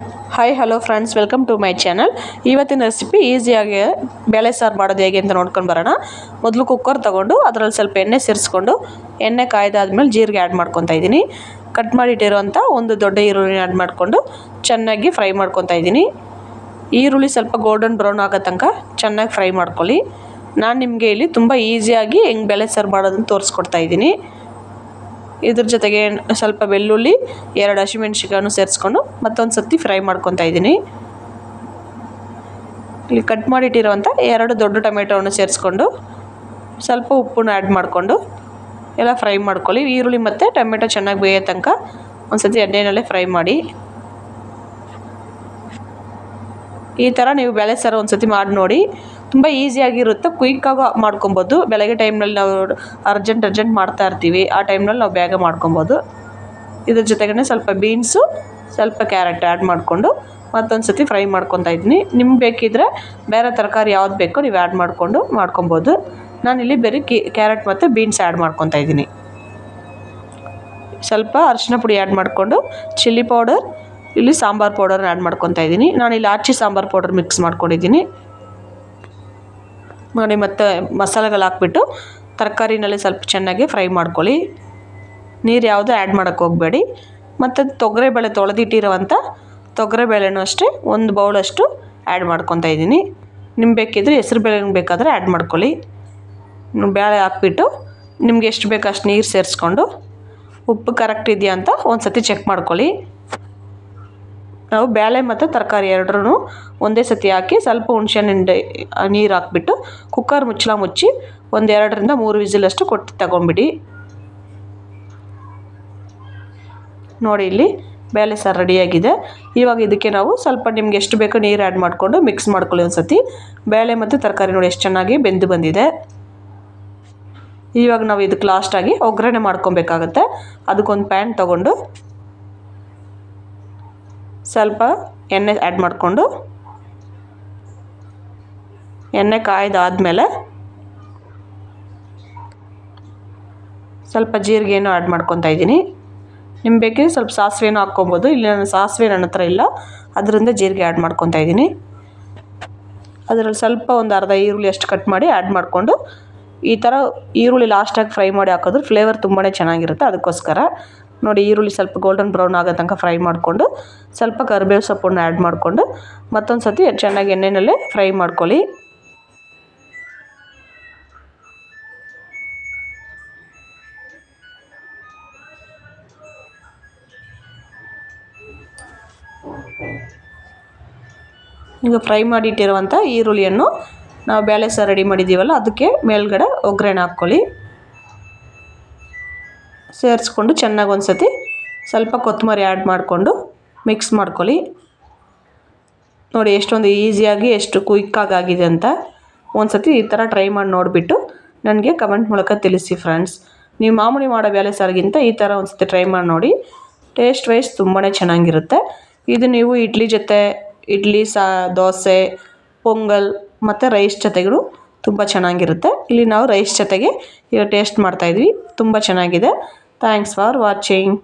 Hi hello friends, welcome to my channel. ಇವತ್ತಿನ recipe ಈಸಿಯಾಗಿ ಬೇಳೆ ಸಾರು ಮಾಡೋದು ಹೇಗೆ ಅಂತ ನೋಡ್ಕೊಂಡು ಬರೋಣ. ಮೊದಲು ಕುಕ್ಕರ್ ತೊಗೊಂಡು ಅದರಲ್ಲಿ ಸ್ವಲ್ಪ ಎಣ್ಣೆ ಸೇರಿಸ್ಕೊಂಡು ಎಣ್ಣೆ ಕಾಯ್ದಾದ್ಮೇಲೆ ಜೀರಿಗೆ ಆ್ಯಡ್ ಮಾಡ್ಕೊತಾ ಇದ್ದೀನಿ. ಕಟ್ ಮಾಡಿಟ್ಟಿರೋಂಥ ಒಂದು ದೊಡ್ಡ ಈರುಳ್ಳಿ ಆ್ಯಡ್ ಮಾಡಿಕೊಂಡು ಚೆನ್ನಾಗಿ ಫ್ರೈ ಮಾಡ್ಕೊತಾ ಇದ್ದೀನಿ. ಈರುಳ್ಳಿ ಸ್ವಲ್ಪ ಗೋಲ್ಡನ್ ಬ್ರೌನ್ ಆಗೋ ತನಕ ಚೆನ್ನಾಗಿ ಫ್ರೈ ಮಾಡ್ಕೊಳ್ಳಿ. ನಾನು ನಿಮಗೆ ಇಲ್ಲಿ ತುಂಬ ಈಸಿಯಾಗಿ ಹೆಂಗೆ ಬೇಳೆ ಸಾರು ಮಾಡೋದನ್ನು ತೋರಿಸ್ಕೊಡ್ತಾ ಇದ್ದೀನಿ. ಇದ್ರ ಜೊತೆಗೆ ಸ್ವಲ್ಪ ಬೆಳ್ಳುಳ್ಳಿ, 2 ಹಸಿಮೆಣ್ಸಿಕಾಯನ್ನು ಸೇರಿಸ್ಕೊಂಡು ಮತ್ತೊಂದು ಸರ್ತಿ ಫ್ರೈ ಮಾಡ್ಕೊತಾ ಇದ್ದೀನಿ. ಇಲ್ಲಿ ಕಟ್ ಮಾಡಿಟ್ಟಿರುವಂಥ 2 ದೊಡ್ಡ ಟೊಮೆಟೊವನ್ನು ಸೇರಿಸ್ಕೊಂಡು ಸ್ವಲ್ಪ ಉಪ್ಪನ್ನು ಆ್ಯಡ್ ಮಾಡಿಕೊಂಡು ಎಲ್ಲ ಫ್ರೈ ಮಾಡ್ಕೊಳ್ಳಿ. ಈರುಳ್ಳಿ ಮತ್ತು ಟೊಮೆಟೊ ಚೆನ್ನಾಗಿ ಬೇಯೋ ತನಕ ಒಂದು ಸರ್ತಿ ಎಣ್ಣೆಯಲ್ಲೇ ಫ್ರೈ ಮಾಡಿ. ಈ ಥರ ನೀವು ಬೇಳೆ ಸಾರು ಒಂದು ಸರ್ತಿ ಮಾಡಿ ನೋಡಿ, ತುಂಬ ಈಸಿಯಾಗಿರುತ್ತೆ, ಕ್ವಿಕ್ಕಾಗಿ ಮಾಡ್ಕೊಬೋದು. ಬೆಳಗ್ಗೆ ಟೈಮ್ನಲ್ಲಿ ನಾವು ಅರ್ಜೆಂಟ್ ಮಾಡ್ತಾ ಇರ್ತೀವಿ, ಆ ಟೈಮ್ನಲ್ಲಿ ನಾವು ಬೇಗ ಮಾಡ್ಕೊಬೋದು. ಇದ್ರ ಜೊತೆಗೇ ಸ್ವಲ್ಪ ಬೀನ್ಸು, ಸ್ವಲ್ಪ ಕ್ಯಾರೆಟ್ ಆ್ಯಡ್ ಮಾಡಿಕೊಂಡು ಮತ್ತೊಂದು ಸರ್ತಿ ಫ್ರೈ ಮಾಡ್ಕೊತಾ ಇದ್ದೀನಿ. ನಿಮ್ಗೆ ಬೇಕಿದ್ದರೆ ಬೇರೆ ತರಕಾರಿ ಯಾವ್ದು ಬೇಕೋ ನೀವು ಆ್ಯಡ್ ಮಾಡಿಕೊಂಡು ಮಾಡ್ಕೊಬೋದು. ನಾನಿಲ್ಲಿ ಬರೀ ಕ್ಯಾರೆಟ್ ಮತ್ತು ಬೀನ್ಸ್ ಆ್ಯಡ್ ಮಾಡ್ಕೊತಾ ಇದ್ದೀನಿ. ಸ್ವಲ್ಪ ಅರಿಶಿನ ಪುಡಿ ಆ್ಯಡ್ ಮಾಡಿಕೊಂಡು ಚಿಲ್ಲಿ ಪೌಡರ್, ಇಲ್ಲಿ ಸಾಂಬಾರು ಪೌಡರ್ನ ಆ್ಯಡ್ ಮಾಡ್ಕೊತಾ ಇದ್ದೀನಿ. ನಾನಿಲ್ಲಿ ಆಚಿ ಸಾಂಬಾರು ಪೌಡರ್ ಮಿಕ್ಸ್ ಮಾಡ್ಕೊಂಡಿದ್ದೀನಿ ನೋಡಿ. ಮತ್ತು ಮಸಾಲೆಗಳು ಹಾಕ್ಬಿಟ್ಟು ತರಕಾರಿನಲ್ಲಿ ಸ್ವಲ್ಪ ಚೆನ್ನಾಗಿ ಫ್ರೈ ಮಾಡ್ಕೊಳ್ಳಿ. ನೀರು ಯಾವುದೂ ಆ್ಯಡ್ ಮಾಡೋಕ್ಕೆ ಹೋಗಬೇಡಿ. ಮತ್ತು ತೊಗರಿಬೇಳೆ ತೊಳೆದಿಟ್ಟಿರೋವಂಥ ತೊಗರಿಬೇಳೆನೂ ಅಷ್ಟೇ ಒಂದು ಬೌಲಷ್ಟು ಆ್ಯಡ್ ಮಾಡ್ಕೊತಾ ಇದ್ದೀನಿ. ನಿಮ್ಗೆ ಬೇಕಿದ್ದರೆ ಹೆಸ್ರು ಬೇಳೆ ಬೇಕಾದರೆ ಆ್ಯಡ್ ಮಾಡ್ಕೊಳ್ಳಿ. ಬೇಳೆ ಹಾಕ್ಬಿಟ್ಟು ನಿಮ್ಗೆ ಎಷ್ಟು ಬೇಕು ಅಷ್ಟು ನೀರು ಸೇರಿಸ್ಕೊಂಡು ಉಪ್ಪು ಕರೆಕ್ಟ್ ಇದೆಯಾ ಅಂತ ಒಂದು ಸರ್ತಿ ಚೆಕ್ ಮಾಡ್ಕೊಳ್ಳಿ. ನಾವು ಬೇಳೆ ಮತ್ತು ತರಕಾರಿ ಎರಡರೂ ಒಂದೇ ಸತಿ ಹಾಕಿ ಸ್ವಲ್ಪ ಹುಣಸೆಹಣ್ಣಿನ ನೀರು ಹಾಕ್ಬಿಟ್ಟು ಕುಕ್ಕರ್ ಮುಚ್ಚಳ ಮುಚ್ಚಿ ಒಂದು 2 ರಿಂದ 3 ವಿಸಿಲಷ್ಟು ಕೊಟ್ಟು ತಗೊಂಬಿಡಿ. ನೋಡಿ, ಇಲ್ಲಿ ಬೇಳೆ ಸಾರು ರೆಡಿಯಾಗಿದೆ. ಇವಾಗ ಇದಕ್ಕೆ ನಾವು ಸ್ವಲ್ಪ ನಿಮ್ಗೆ ಎಷ್ಟು ಬೇಕೋ ನೀರು ಆ್ಯಡ್ ಮಾಡಿಕೊಂಡು ಮಿಕ್ಸ್ ಮಾಡ್ಕೊಳ್ಳಿ ಒಂದು ಸತಿ. ಬೇಳೆ ಮತ್ತು ತರಕಾರಿ ನೋಡಿ ಎಷ್ಟು ಚೆನ್ನಾಗಿ ಬೆಂದು ಬಂದಿದೆ. ಇವಾಗ ನಾವು ಇದಕ್ಕೆ ಲಾಸ್ಟಾಗಿ ಒಗ್ಗರಣೆ ಮಾಡ್ಕೊಬೇಕಾಗತ್ತೆ. ಅದಕ್ಕೊಂದು ಪ್ಯಾನ್ ತೊಗೊಂಡು ಸ್ವಲ್ಪ ಎಣ್ಣೆ ಆ್ಯಡ್ ಮಾಡಿಕೊಂಡು ಎಣ್ಣೆ ಕಾಯ್ದಾದ್ಮೇಲೆ ಸ್ವಲ್ಪ ಜೀರಿಗೆನೂ ಆ್ಯಡ್ ಮಾಡ್ಕೊತಾ ಇದ್ದೀನಿ. ನಿಮ್ಗೆ ಬೇಕಿದ್ರೆ ಸ್ವಲ್ಪ ಸಾಸಿವೆನೂ ಹಾಕ್ಕೊಬೋದು. ಇಲ್ಲಿ ನಾನು ಸಾಸಿವೆ ನನ್ನ ಹತ್ರ ಇಲ್ಲ, ಅದರಿಂದ ಜೀರಿಗೆ ಆ್ಯಡ್ ಮಾಡ್ಕೊತಾ ಇದ್ದೀನಿ. ಅದರಲ್ಲಿ ಸ್ವಲ್ಪ ಒಂದು ಅರ್ಧ ಈರುಳ್ಳಿ ಅಷ್ಟು ಕಟ್ ಮಾಡಿ ಆ್ಯಡ್ ಮಾಡಿಕೊಂಡು ಈ ಥರ ಈರುಳ್ಳಿ ಲಾಸ್ಟಾಗಿ ಫ್ರೈ ಮಾಡಿ ಹಾಕಿದ್ರೆ ಫ್ಲೇವರ್ ತುಂಬಾ ಚೆನ್ನಾಗಿರುತ್ತೆ. ಅದಕ್ಕೋಸ್ಕರ ನೋಡಿ, ಈರುಳ್ಳಿ ಸ್ವಲ್ಪ ಗೋಲ್ಡನ್ ಬ್ರೌನ್ ಆಗೋ ತನಕ ಫ್ರೈ ಮಾಡಿಕೊಂಡು ಸ್ವಲ್ಪ ಕರಿಬೇವು ಸೊಪ್ಪನ್ನು ಆ್ಯಡ್ ಮಾಡಿಕೊಂಡು ಮತ್ತೊಂದು ಸರ್ತಿ ಚೆನ್ನಾಗಿ ಎಣ್ಣೆಯಲ್ಲೇ ಫ್ರೈ ಮಾಡ್ಕೊಳ್ಳಿ. ಈಗ ಫ್ರೈ ಮಾಡಿಟ್ಟಿರುವಂಥ ಈರುಳ್ಳಿಯನ್ನು ನಾವು ಬೇಳೆ ಸಾರು ರೆಡಿ ಮಾಡಿದ್ದೀವಲ್ಲ ಅದಕ್ಕೆ ಮೇಲ್ಗಡೆ ಒಗ್ಗರಣೆ ಹಾಕ್ಕೊಳ್ಳಿ. ಸೇರಿಸ್ಕೊಂಡು ಚೆನ್ನಾಗಿ ಒಂದು ಸತಿ ಸ್ವಲ್ಪ ಕೊತ್ತಂಬರಿ ಆ್ಯಡ್ ಮಾಡಿಕೊಂಡು ಮಿಕ್ಸ್ ಮಾಡ್ಕೊಳ್ಳಿ. ನೋಡಿ ಎಷ್ಟೊಂದು ಈಸಿಯಾಗಿ ಎಷ್ಟು ಕ್ವಿಕ್ಕಾಗಿ ಆಗಿದೆ ಅಂತ. ಒಂದು ಸತಿ ಈ ಥರ ಟ್ರೈ ಮಾಡಿ ನೋಡಿಬಿಟ್ಟು ನನಗೆ ಕಮೆಂಟ್ ಮೂಲಕ ತಿಳಿಸಿ ಫ್ರೆಂಡ್ಸ್. ನೀವು ಮಾಮೂಲಿ ಮಾಡೋ ಬೇಳೆ ಸಾರಿಗಿಂತ ಈ ಥರ ಒಂದು ಸತಿ ಟ್ರೈ ಮಾಡಿ ನೋಡಿ. ಟೇಸ್ಟ್ ವೈಸ್ ತುಂಬಾ ಚೆನ್ನಾಗಿರುತ್ತೆ. ಇದು ನೀವು ಇಡ್ಲಿ ಜೊತೆ, ದೋಸೆ, ಪೊಂಗಲ್ ಮತ್ತು ರೈಸ್ ಜೊತೆಗೂ ತುಂಬ ಚೆನ್ನಾಗಿರುತ್ತೆ. ಇಲ್ಲಿ ನಾವು ರೈಸ್ ಜೊತೆಗೆ ಈಗ ಟೇಸ್ಟ್ ಮಾಡ್ತಾಯಿದ್ವಿ, ತುಂಬ ಚೆನ್ನಾಗಿದೆ. Thanks for watching.